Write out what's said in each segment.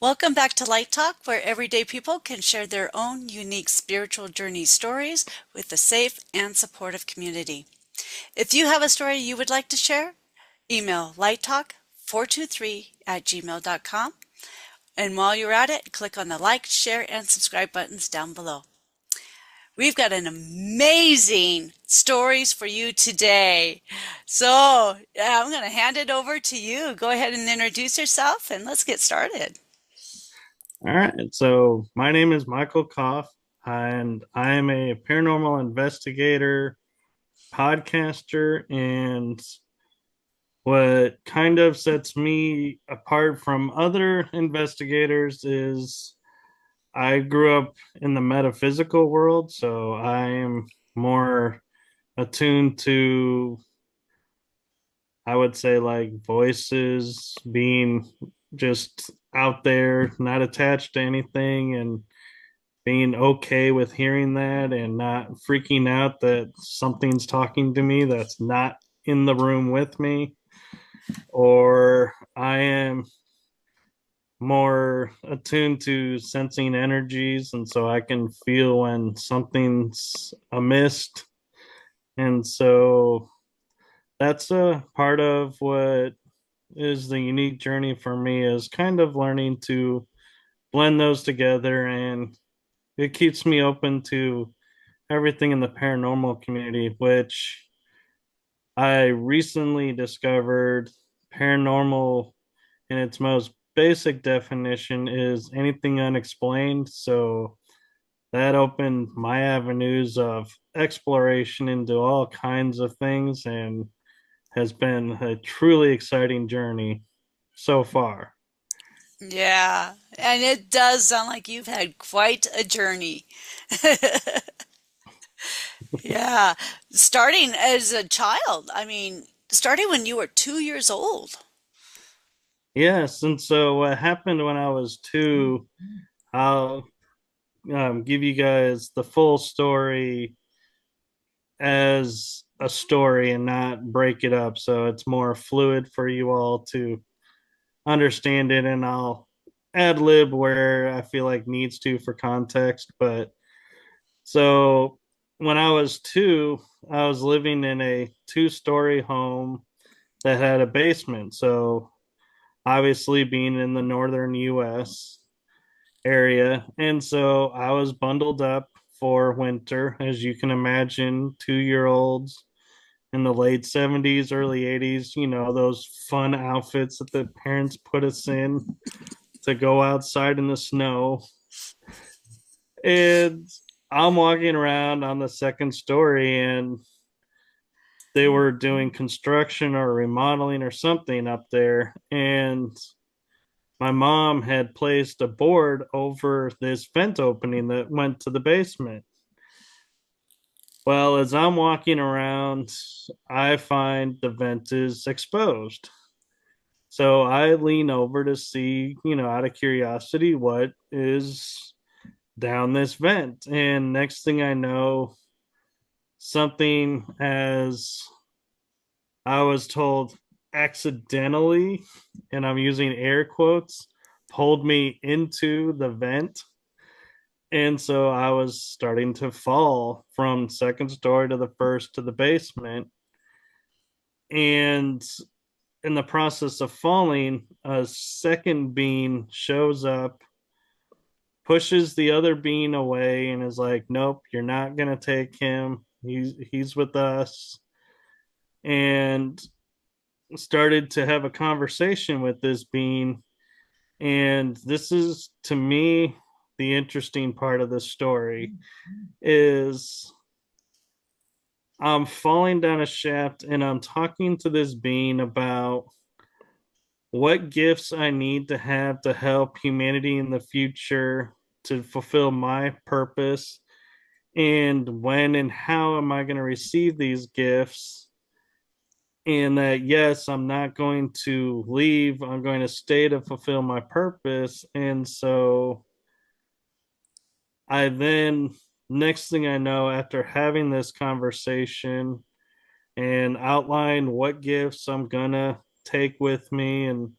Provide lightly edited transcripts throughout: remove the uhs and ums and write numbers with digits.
Welcome back to Light Talk, where everyday people can share their own unique spiritual journey stories with a safe and supportive community. If you have a story you would like to share, email lighttalk423@gmail.com. And while you're at it, click on the like, share, and subscribe buttons down below. We've got an amazing stories for you today. So I'm going to hand it over to you. Go ahead and introduce yourself and let's get started. All right. So my name is Michael Kopf, and I am a paranormal investigator, podcaster, and what kind of sets me apart from other investigators is I grew up in the metaphysical world, so I'm more attuned to, I would say, like voices being just out there, not attached to anything, and being okay with hearing that and not freaking out that something's talking to me that's not in the room with me, or I am more attuned to sensing energies, and so I can feel when something's amiss. And so that's a part of what is the unique journey for me, is kind of learning to blend those together, and it keeps me open to everything in the paranormal community, which I recently discovered paranormal in its most basic definition is anything unexplained. So that opened my avenues of exploration into all kinds of things and has been a truly exciting journey so far. Yeah, and it does sound like you've had quite a journey. Yeah, starting as a child. Starting when you were 2 years old. Yes, and so what happened when I was two, I'll give you guys the full story as a story and not break it up so it's more fluid for you all to understand it, and I'll ad lib where I feel like needs to for context. But so when I was two, I was living in a two-story home that had a basement. So obviously being in the northern US area, and so I was bundled up for winter, as you can imagine, 2 year olds in the late 70s, early 80s, those fun outfits that the parents put us in to go outside in the snow. And I'm walking around on the second story, and they were doing construction or remodeling or something up there. And my mom had placed a board over this vent opening that went to the basement. Well, as I'm walking around, I find the vent is exposed. So I lean over to see, out of curiosity, what is down this vent. And next thing I know, something, as I was told, accidentally, and I'm using air quotes, pulled me into the vent. And so I was starting to fall from second story to the first to the basement. And in the process of falling, a second being shows up, pushes the other being away, and is like, "Nope, you're not gonna take him. He's with us." And started to have a conversation with this being. And this is, to me, the interesting part of this story is I'm falling down a shaft and I'm talking to this being about what gifts I need to have to help humanity in the future to fulfill my purpose, and when and how am I going to receive these gifts. And that, yes, I'm not going to leave, I'm going to stay to fulfill my purpose. And so I then, next thing I know, after having this conversation and outline what gifts I'm gonna take with me and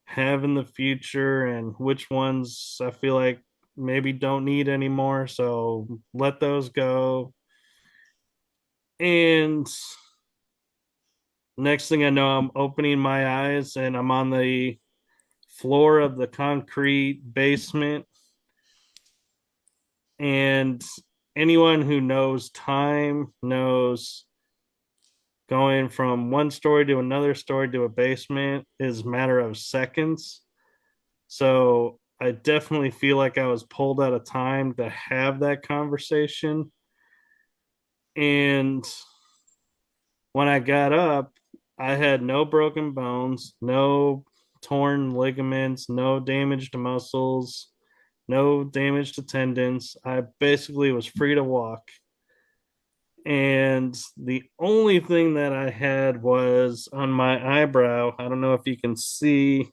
have in the future and which ones I feel like maybe don't need anymore. So let those go. And next thing I know, I'm opening my eyes and I'm on the floor of the concrete basement. And anyone who knows time knows going from one story to another story to a basement is a matter of seconds. So I definitely feel like I was pulled out of time to have that conversation. And when I got up, I had no broken bones, no torn ligaments, no damage to muscles, no damage to tendons. I basically was free to walk. And the only thing that I had was on my eyebrow. I don't know if you can see,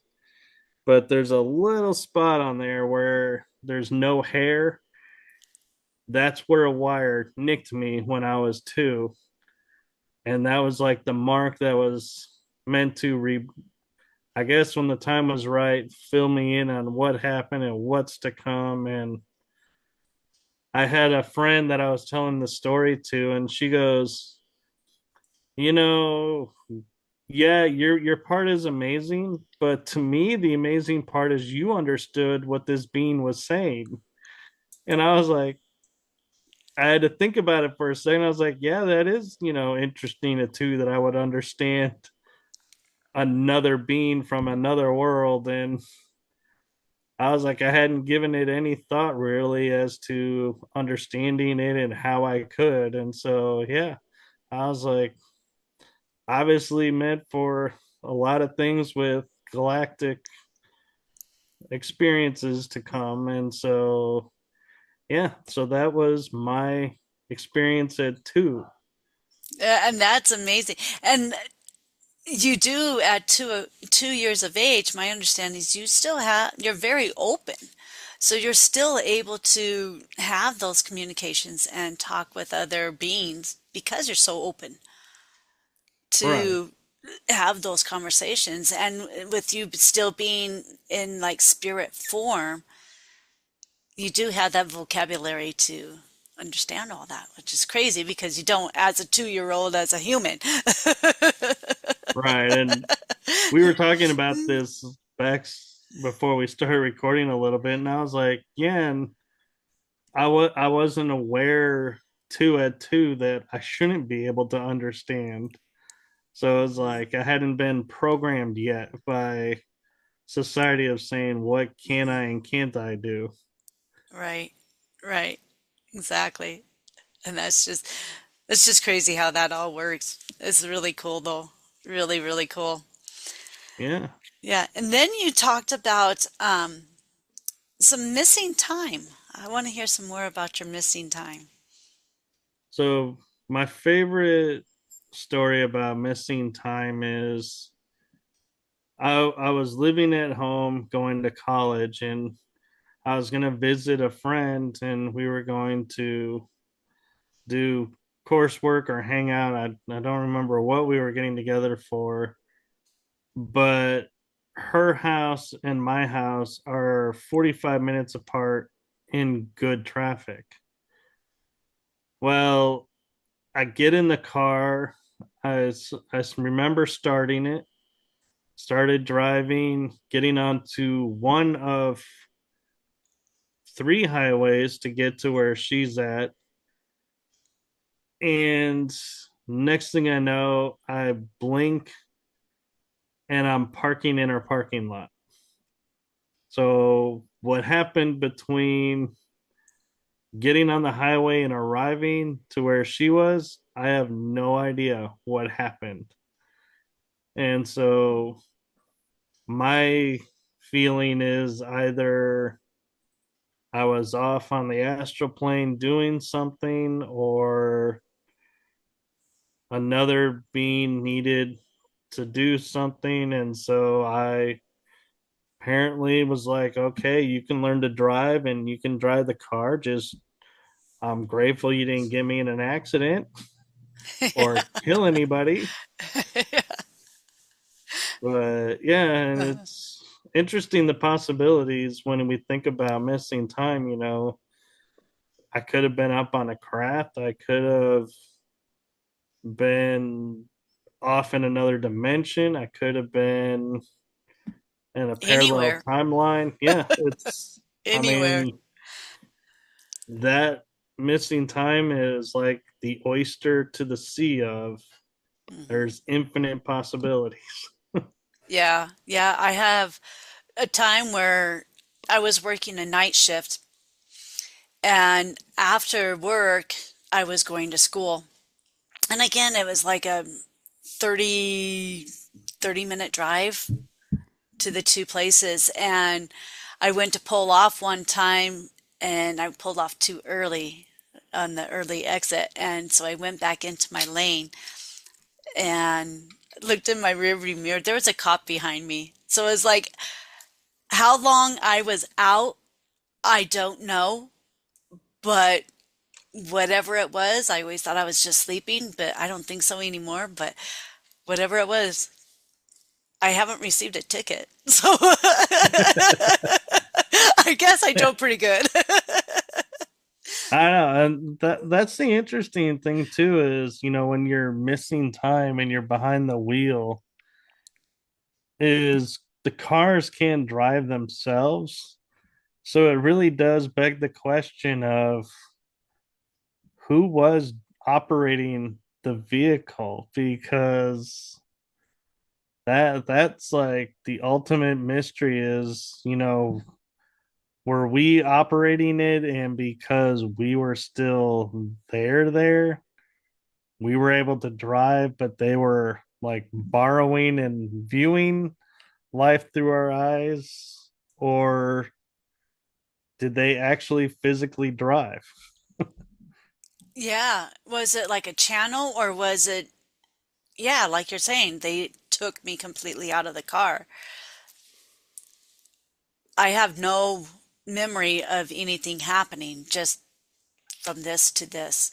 but there's a little spot on there where there's no hair. That's where a wire nicked me when I was two. And that was like the mark that was meant to I guess when the time was right, fill me in on what happened and what's to come. And I had a friend that I was telling the story to, and she goes, you know, yeah, your part is amazing, but to me, the amazing part is you understood what this being was saying. And I was like, I had to think about it for a second. I was like, yeah, that is, interesting too, that I would understand another being from another world. And I was like, I hadn't given it any thought really as to understanding it and how I could. And so, yeah, I was like, obviously meant for a lot of things with galactic experiences to come. And so, yeah, so that was my experience at two. And that's amazing. And you do at 2 years of age, my understanding is you're very open. So you're still able to have those communications and talk with other beings because you're so open Right. to have those conversations. And with you still being in like spirit form, you do have that vocabulary to understand all that, which is crazy because you don't as a 2-year-old as a human. Right. And we were talking about this back before we started recording a little bit, and I was like, yeah, and I wasn't aware too at two that I shouldn't be able to understand. So it was like I hadn't been programmed yet by society of saying what can I and can't I do. Right, right, exactly. And it's just crazy how that all works. It's really cool though. Really, really cool. Yeah. Yeah. And then you talked about some missing time. I want to hear some more about your missing time. So my favorite story about missing time is I was living at home going to college, and I was going to visit a friend and we were going to do coursework or hang out. I don't remember what we were getting together for, but her house and my house are 45 minutes apart in good traffic. Well, I get in the car. I remember starting it, started driving, getting onto one of three highways to get to where she's at. And next thing I know, I blink and I'm parking in her parking lot. So, what happened between getting on the highway and arriving to where she was, I have no idea what happened. And so, my feeling is either I was off on the astral plane doing something, or another being needed to do something. And so I apparently was like, okay, you can learn to drive and you can drive the car. Just, I'm grateful you didn't get me in an accident or kill anybody. But yeah, and Yeah. interesting the possibilities when we think about missing time. I could have been up on a craft. I could have been off in another dimension. I could have been in a parallel Anywhere, timeline. Yeah, I anywhere. mean, that missing time is like the oyster to the sea of Hmm. there's infinite possibilities. Yeah, yeah. I have a time where I was working a night shift, and after work, I was going to school. And again, it was like a 30 minute drive to the two places. And I went to pull off one time and I pulled off too early on the early exit. And so I went back into my lane and looked in my rearview mirror. There was a cop behind me. So it was like how long I was out, I don't know. But whatever it was, I always thought I was just sleeping, but I don't think so anymore. But whatever it was, I haven't received a ticket. So I guess I drove pretty good. I know, and that's the interesting thing too is, when you're missing time and you're behind the wheel, is the cars can drive themselves. So it really does beg the question of who was operating the vehicle, because that's like the ultimate mystery is, were we operating it, and because we were still there, we were able to drive, but they were like borrowing and viewing life through our eyes, or did they actually physically drive? Yeah. Was it like a channel or was it, yeah, like you're saying, they took me completely out of the car. I have no memory of anything happening just from this to this.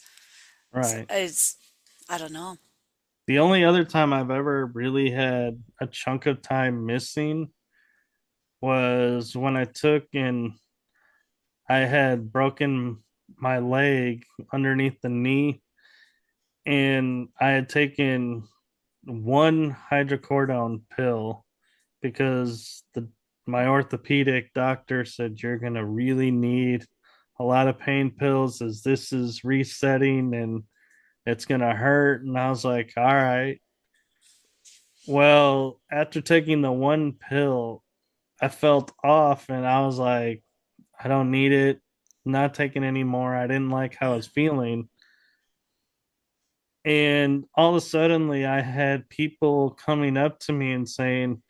Right. It's, I don't know. The only other time I've ever really had a chunk of time missing was when I took and I had broken my leg underneath the knee, and I had taken one hydrocodone pill because the my orthopedic doctor said you're going to really need a lot of pain pills as this is resetting and it's going to hurt. And I was like, all right. Well, after taking the one pill, I felt off and I was like, I don't need it. I'm not taking any more. I didn't like how I was feeling. And all of a suddenly I had people coming up to me and saying,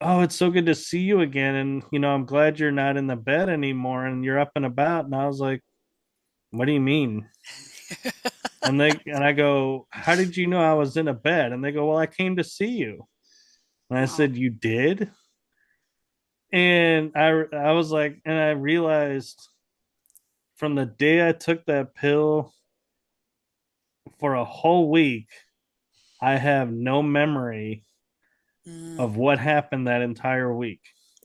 "Oh, it's so good to see you again. And I'm glad you're not in the bed anymore and you're up and about." And I was like, "What do you mean?" And I go, "How did you know I was in a bed?" And they go, "Well, I came to see you." And I Oh. said, "You did?" And I was like, and I realized from the day I took that pill for a whole week, I have no memory Mm. of what happened that entire week.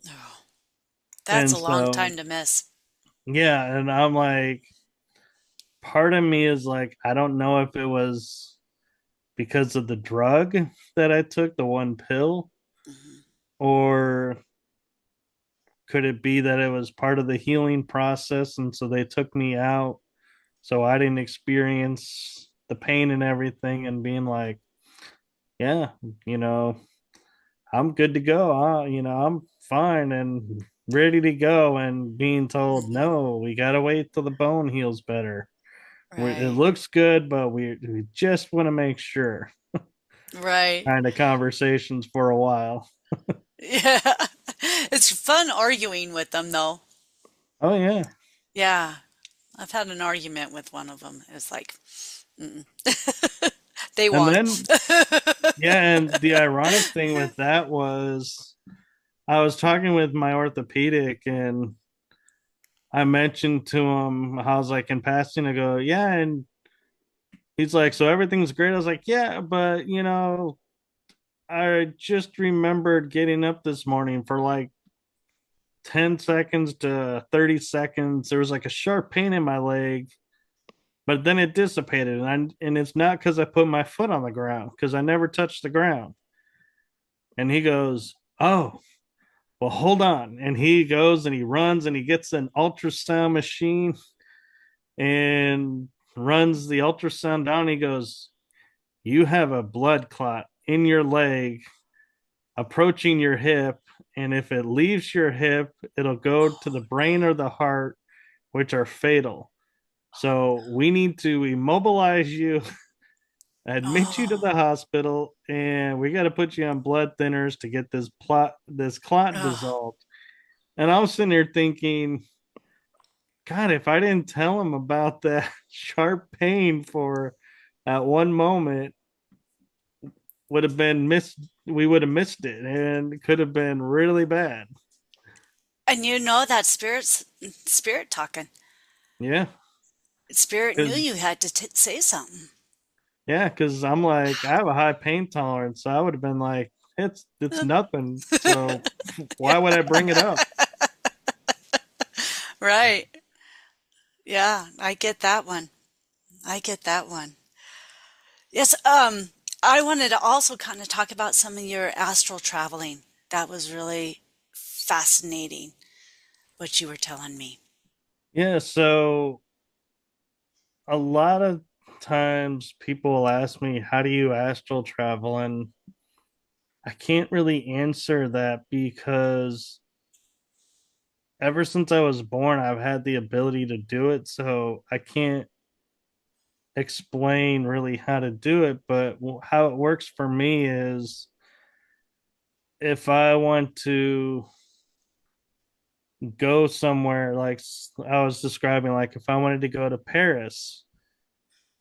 Oh. That's And a long so, time to miss. yeah, and I'm like, part of me is like, I don't know if it was because of the drug that I took, the one pill, Hmm. or could it be that it was part of the healing process and so they took me out so I didn't experience the pain and everything, and being like, yeah, you know, I'm good to go. I'm fine and ready to go, and being told, Hmm. no, we got to wait till the bone heals better. It Right. looks good, but we just want to make sure. Right. Kind of conversations for a while. Yeah. It's fun arguing with them though. Oh, yeah. Yeah. I've had an argument with one of them. It's like, mm-mm. They And won. then, yeah, and the ironic thing with that was I was talking with my orthopedic and I mentioned to him, I was like in passing, I go, yeah, and he's like, so everything's great. I was like, yeah, but I just remembered getting up this morning for like 10 seconds to 30 seconds. There was like a sharp pain in my leg, but then it dissipated. And it's not because I put my foot on the ground, because I never touched the ground. And he goes, "Oh, well, hold on." And he goes and he runs and he gets an ultrasound machine and runs the ultrasound down. He goes, "You have a blood clot in your leg approaching your hip. And if it leaves your hip, it'll go to the brain or the heart, which are fatal. So we need to immobilize you, admit you to Oh, the hospital, and we got to put you on blood thinners to get this clot oh, dissolved." And I was sitting there thinking, God, if I didn't tell him about that sharp pain for at one moment, would have been missed. We would have missed it, and it could have been really bad. and you know that spirit talking. Yeah, Spirit knew because you had to say something. I'm like, I have a high pain tolerance, so I would have been like, it's nothing. So why would I bring it up? Right. Yeah, I get that one. I get that one. Yes, I wanted to also kind of talk about some of your astral traveling. That was really fascinating, what you were telling me. Yeah, so a lot of times people will ask me, how do you astral travel? And I can't really answer that because ever since I was born, I've had the ability to do it. So I can't explain really how to do it. But how it works for me is if I want to go somewhere, like I was describing, like if I wanted to go to Paris,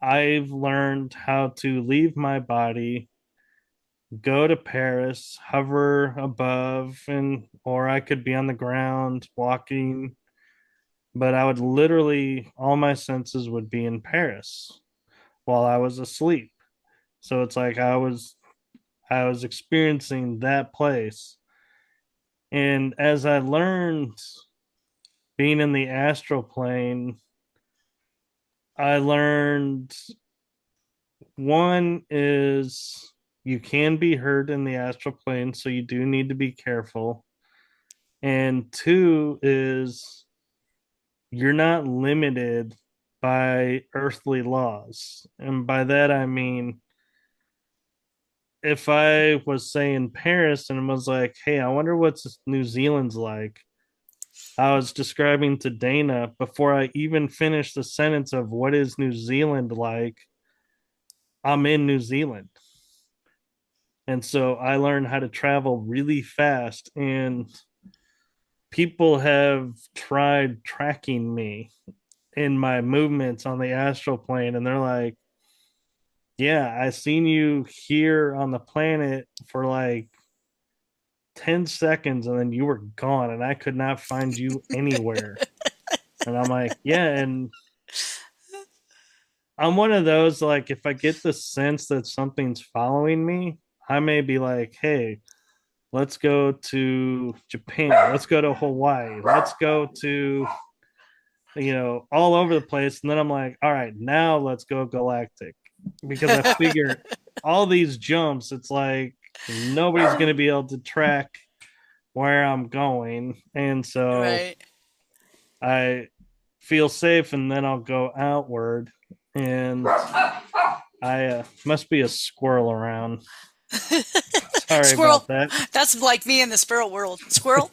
I've learned how to leave my body, go to Paris, hover above, and or I could be on the ground walking, but I would literally all my senses would be in Paris while I was asleep. So it's like I was experiencing that place. And as I learned being in the astral plane, I learned one is you can be hurt in the astral plane, so you do need to be careful. And two is you're not limited by earthly laws. And by that, I mean, if I was, say, in Paris and was like, hey, I wonder what's New Zealand's like, I was describing to Dana before I even finished the sentence of what is New Zealand like, I'm in New Zealand. And so I learned how to travel really fast. And people have tried tracking me in my movements on the astral plane. And they're like, yeah, I seen you here on the planet for like 10 seconds and then you were gone and I could not find you anywhere. And I'm like, yeah. And I'm one of those, like, if I get the sense that something's following me, I may be like, hey, let's go to Japan. Let's go to Hawaii. Let's go to, all over the place. And then I'm like, all right, now let's go galactic. Because I figure all these jumps, it's like nobody's going to be able to track where I'm going. And so Right. I feel safe and then I'll go outward. And I must be a squirrel around. Sorry Squirrel. about that. That's like me in the sparrow world. Squirrel.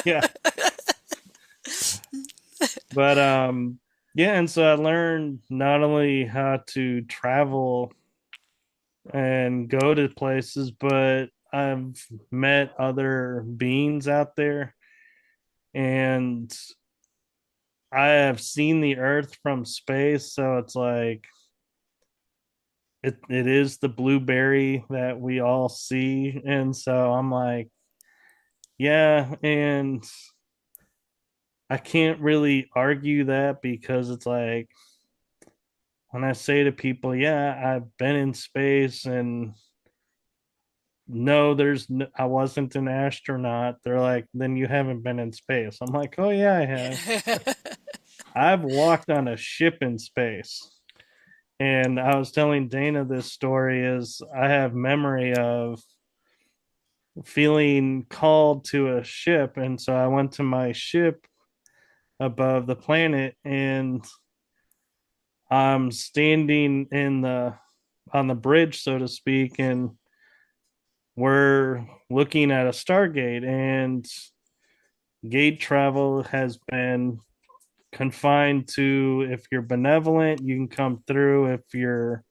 Yeah. But yeah, and so I learned not only how to travel and go to places, but I've met other beings out there and I have seen the earth from space, so it's like it is the blueberry that we all see. And so I'm like, yeah, and I can't really argue that because it's like when I say to people, yeah, I've been in space and no, I wasn't an astronaut. They're like, then you haven't been in space. I'm like, oh yeah, I have. I've walked on a ship in space. And I was telling Dana this story is I have memory of feeling called to a ship. And so I went to my ship above the planet and I'm standing in the on the bridge, so to speak, and we're looking at a Stargate, and gate travel has been confined to if you're benevolent, you can come through. If you're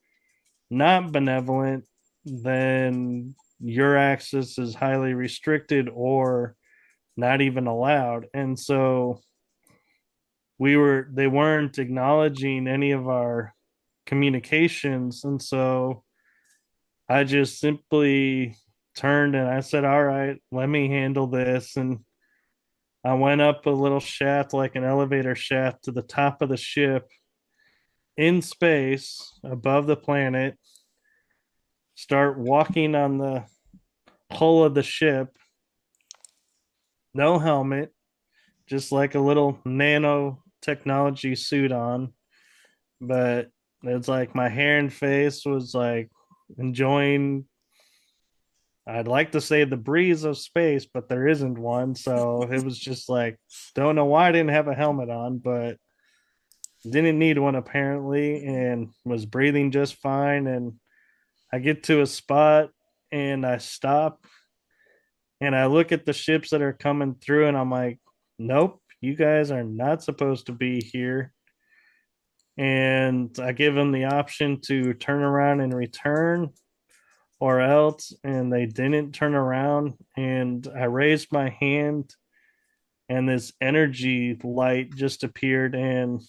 not benevolent, then your access is highly restricted or not even allowed. And so they weren't acknowledging any of our communications. And so I just simply turned and I said, all right, let me handle this. And I went up a little shaft, like an elevator shaft, to the top of the ship in space above the planet, start walking on the hull of the ship, no helmet, just like a little nanotechnology suit on. But it's like my hair and face was like enjoying, I'd like to say, the breeze of space, but there isn't one. So it was just like, don't know why I didn't have a helmet on, but didn't need one apparently, and was breathing just fine. And I get to a spot and I stop and I look at the ships that are coming through and I'm like, nope, you guys are not supposed to be here. And I give them the option to turn around and return or else, and they didn't turn around. And I raised my hand and this energy light just appeared and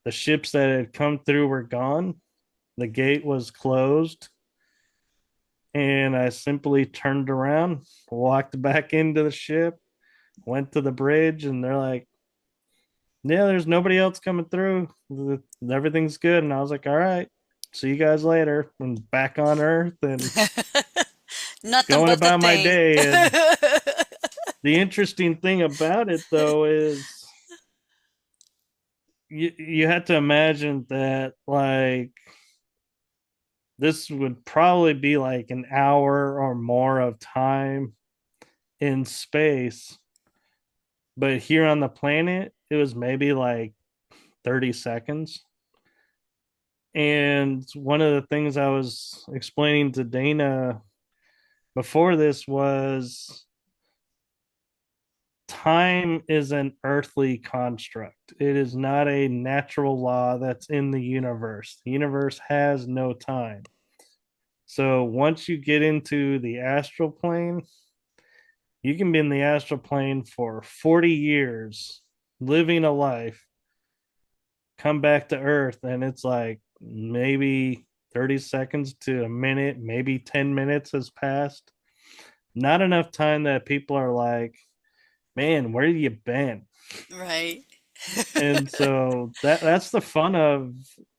the ships that had come through were gone. The gate was closed and I simply turned around, walked back into the ship, went to the bridge, and they're like, yeah, there's nobody else coming through. Everything's good. And I was like, all right, see you guys later. And back on Earth and Nothing going but the about my thing. day. And the interesting thing about it, though, is you had to imagine that, like, this would probably be like an hour or more of time in space. But here on the planet, it was maybe like 30 seconds. And one of the things I was explaining to Dana before this was time is an earthly construct. It is not a natural law that's in the universe. The universe has no time. So once you get into the astral plane, you can be in the astral plane for 40 years, living a life, come back to Earth, and it's like maybe 30 seconds to a minute, maybe 10 minutes has passed. Not enough time that people are like, man, where have you been? Right. And so that's the fun of,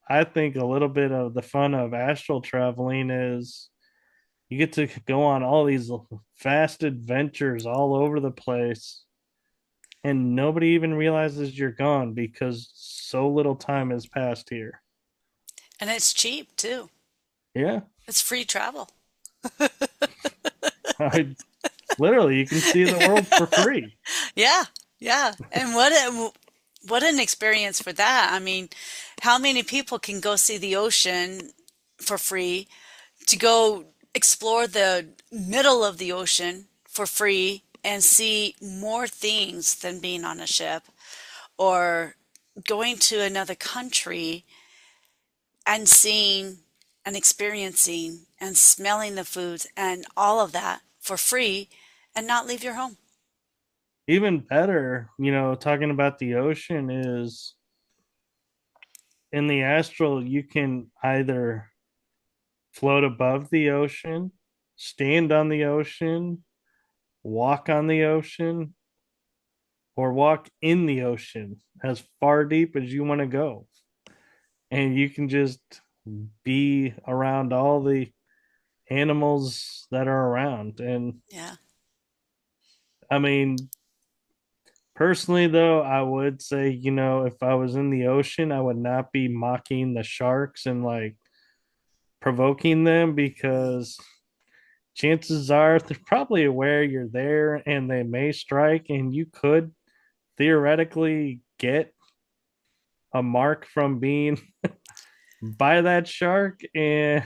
I think a little bit of the fun of astral traveling is you get to go on all these fast adventures all over the place and nobody even realizes you're gone because so little time has passed here. And it's cheap too. Yeah. It's free travel. I literally, you can see the world for free. Yeah, yeah. And what an experience for that. I mean, how many people can go see the ocean for free, to go explore the middle of the ocean for free and see more things than being on a ship, or going to another country and seeing and experiencing and smelling the foods and all of that for free and not leave your home. Even better, talking about the ocean is in the astral, you can either float above the ocean, stand on the ocean, walk on the ocean, or walk in the ocean as far deep as you want to go. And you can just be around all the animals that are around. And Yeah. I mean, personally, though, I would say, if I was in the ocean, I would not be mocking the sharks and like provoking them, because chances are they're probably aware you're there and they may strike, and you could theoretically get a mark from being by that shark. And,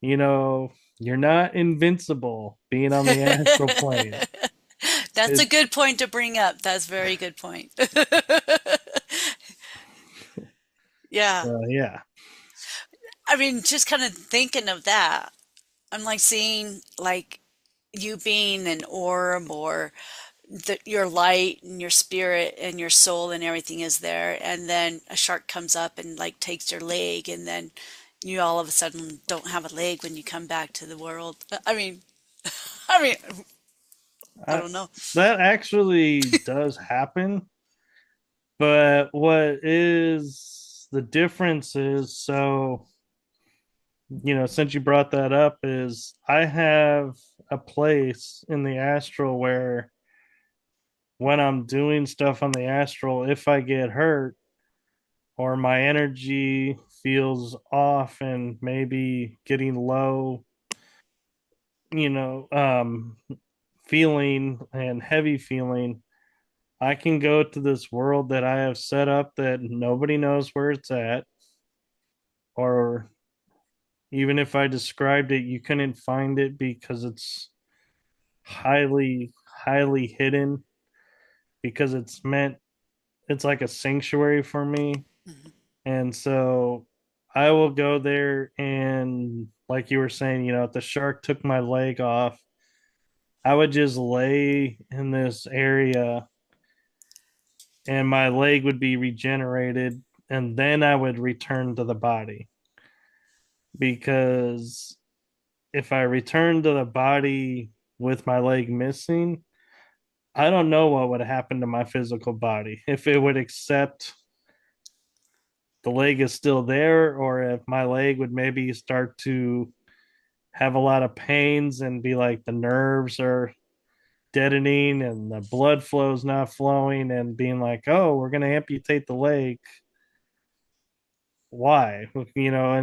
you know, you're not invincible being on the astral plane. That's a It's good point to bring up. That's a very good point. Yeah. yeah. I mean, just kind of thinking of that, I'm like seeing like you being an orb or your light and your spirit and your soul and everything is there, and then a shark comes up and like takes your leg, and then you all of a sudden don't have a leg when you come back to the world. I mean, I I, don't know. that actually does happen. But what is the difference is, so, since you brought that up, is I have a place in the astral where when I'm doing stuff on the astral, if I get hurt or my energy feels off and maybe getting low, you know, um, feeling and heavy feeling, I can go to this world that I have set up that nobody knows where it's at. Or even if I described it, you couldn't find it because it's highly, highly hidden, because it's like a sanctuary for me. Mhm. And so I will go there, and like you were saying, if the shark took my leg off, I would just lay in this area and my leg would be regenerated, and then I would return to the body. Because if I return to the body with my leg missing, I don't know what would happen to my physical body. If it would accept the leg is still there, or if my leg would maybe start to have a lot of pains and be like the nerves are deadening and the blood flow is not flowing, and being like, oh, we're going to amputate the leg. Why? And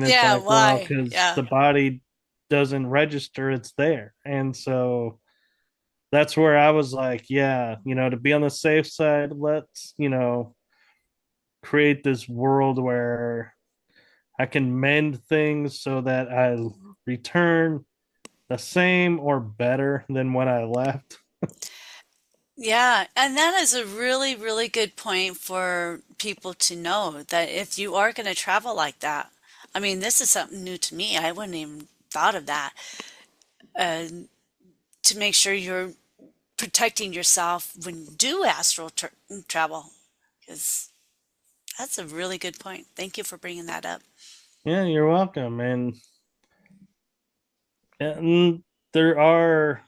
it's Yeah, like, well, why? because Yeah. the body doesn't register it's there. And so that's where I was like, yeah, to be on the safe side, let's, create this world where I can mend things so that I return the same or better than when I left. Yeah, and that is a really, really good point for people to know that if you are going to travel like that, I mean, this is something new to me. I wouldn't even thought of that. Uh, to make sure you're protecting yourself when you do travel, because that's a really good point. Thank you for bringing that up. Yeah, you're welcome. And there are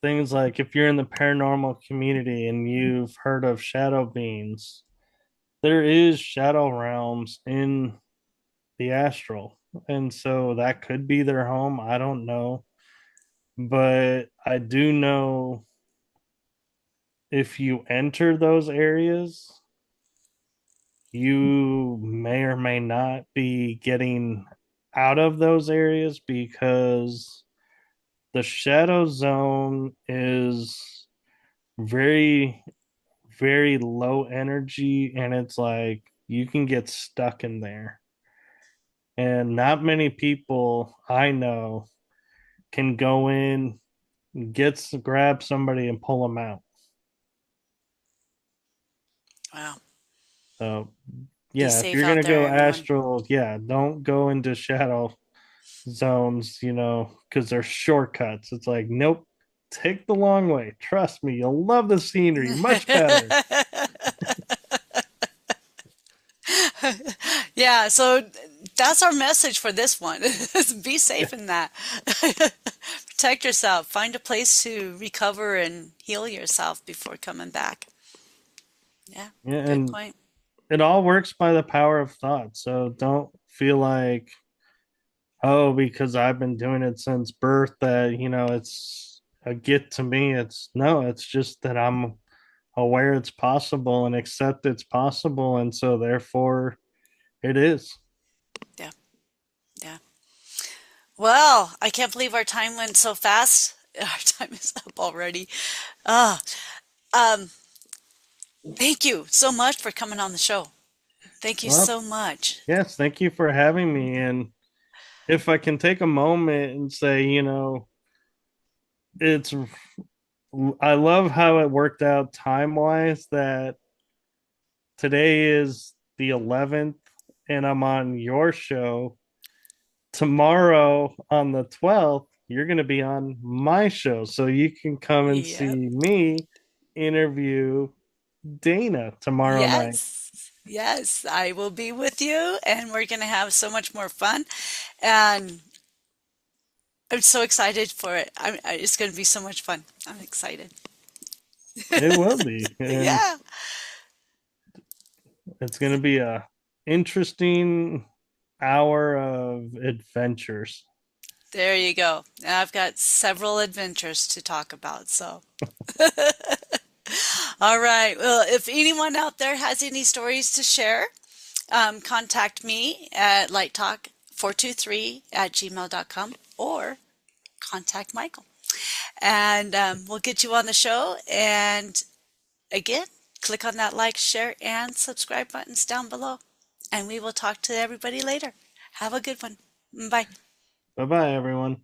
things like, if you're in the paranormal community and you've heard of shadow beings, there is shadow realms in the astral. And so that could be their home. I don't know. But I do know if you enter those areas, you may or may not be getting out of those areas, because the shadow zone is very, very low energy, and it's like you can get stuck in there. And not many people I know can go in, grab somebody and pull them out. Wow. So Be yeah, if safe you're out gonna there, go everyone. astral, yeah, don't go into shadow zones, because they're shortcuts. It's like, nope, take the long way. Trust me, you'll love the scenery much better. Yeah, so that's our message for this one. Be safe in that. Protect yourself. Find a place to recover and heal yourself before coming back. Yeah, Yeah, good and point. it all works by the power of thought. So don't feel like oh, because I've been doing it since birth, that, it's a get to me. It's no, it's just that I'm aware it's possible and accept it's possible. And so therefore it is. Yeah, yeah. Well, I can't believe our time went so fast. Our time is up already. Ah, um, thank you so much for coming on the show. Thank you Well, so much. yes, thank you for having me. And if I can take a moment and say, it's I love how it worked out time wise, that today is the 11th and I'm on your show. Tomorrow on the 12th, you're going to be on my show. So you can come and Yep. see me interview Dana tomorrow night. Yes. Yes, I will be with you and we're going to have so much more fun. And I'm so excited for it. It's going to be so much fun. I'm excited. It will be. And Yeah. it's going to be a interesting hour of adventures. There you go. Now I've got several adventures to talk about. So, all right. Well, if anyone out there has any stories to share, contact me at lighttalk423@gmail.com or contact Michael. And we'll get you on the show. And again, click on that like, share, and subscribe buttons down below. And we will talk to everybody later. Have a good one. Bye. Bye bye, everyone.